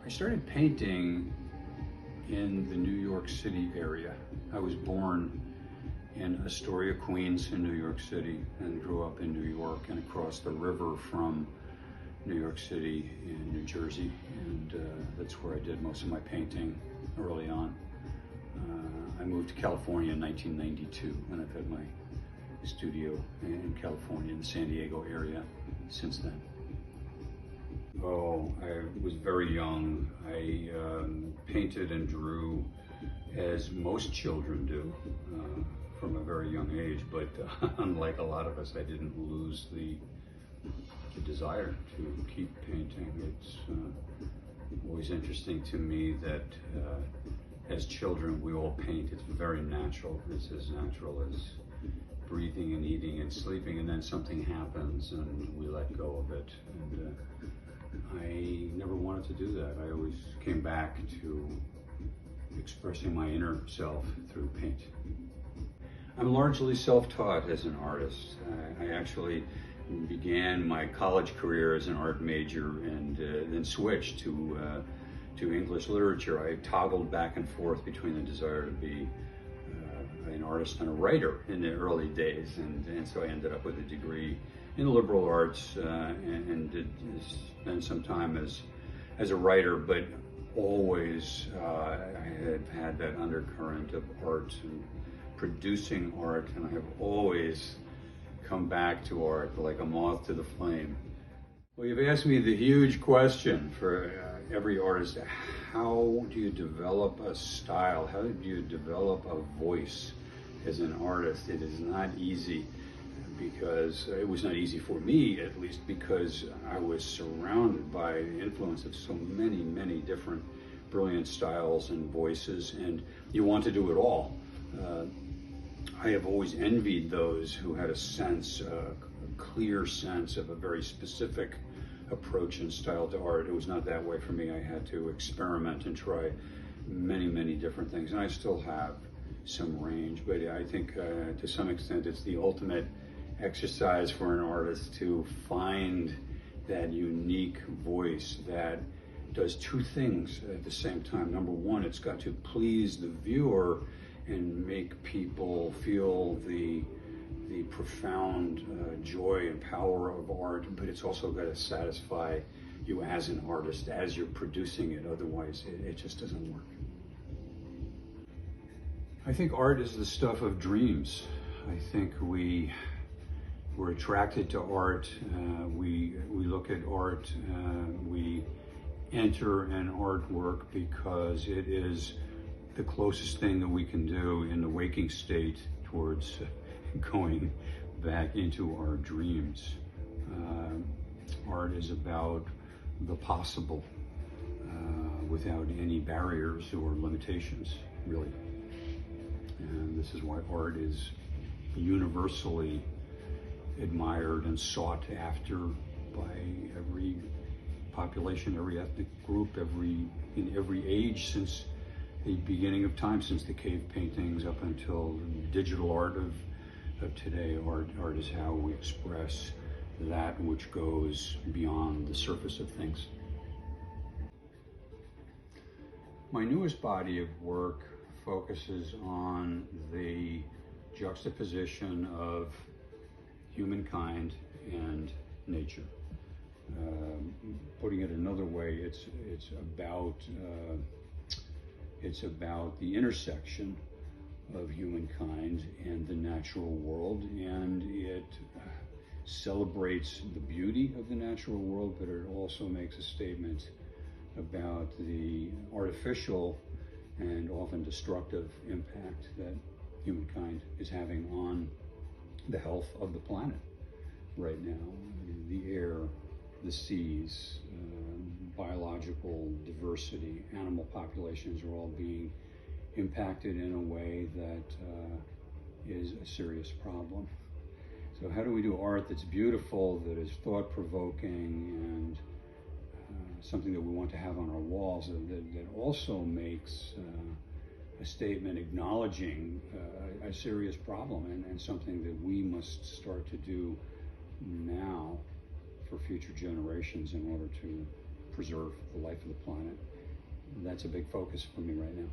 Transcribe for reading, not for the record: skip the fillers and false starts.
I started painting in the New York City area. I was born in Astoria, Queens in New York City and grew up in New York and across the river from New York City in New Jersey. And that's where I did most of my painting early on. I moved to California in 1992 and I've had my studio in California in the San Diego area since then. Oh, I was very young. I painted and drew as most children do from a very young age, but unlike a lot of us, I didn't lose the desire to keep painting. It's always interesting to me that as children we all paint. It's very natural. It's as natural as breathing and eating and sleeping, and then something happens and we let go of it. And I never wanted to do that. I always came back to expressing my inner self through paint. I'm largely self-taught as an artist. I actually began my college career as an art major and then switched to English literature. I toggled back and forth between the desire to be an artist and a writer in the early days, and so I ended up with a degree in the liberal arts and did spend some time as a writer, but always I have had that undercurrent of art and producing art, and I have always come back to art like a moth to the flame. Well, you've asked me the huge question for every artist: how do you develop a style? How do you develop a voice as an artist? It is not easy, because it was not easy for me, at least, because I was surrounded by the influence of so many different brilliant styles and voices, and you want to do it all. I have always envied those who had a sense, a clear sense of a very specific approach and style to art. It was not that way for me. I had to experiment and try many different things, and I still have some range, but I think to some extent it's the ultimate exercise for an artist to find that unique voice that does two things at the same time. Number one, it's got to please the viewer and make people feel the profound joy and power of art, but it's also got to satisfy you as an artist as you're producing it. Otherwise it just doesn't work. I think art is the stuff of dreams. I think we're attracted to art. We look at art. We enter an artwork because it is the closest thing that we can do in the waking state towards going back into our dreams. Art is about the possible without any barriers or limitations, really. And this is why art is universally admired and sought after by every population, every ethnic group, in every age since the beginning of time, since the cave paintings up until digital art of today. Art is how we express that which goes beyond the surface of things. My newest body of work focuses on the juxtaposition of humankind and nature. Putting it another way, it's about the intersection of humankind and the natural world, and it celebrates the beauty of the natural world, but it also makes a statement about the artificial and often destructive impact that humankind is having on the health of the planet right now. The air, the seas, biological diversity, animal populations are all being impacted in a way that is a serious problem. So how do we do art that's beautiful, that is thought-provoking, and something that we want to have on our walls, that also makes a statement acknowledging a serious problem and something that we must start to do now for future generations in order to preserve the life of the planet? that's a big focus for me right now.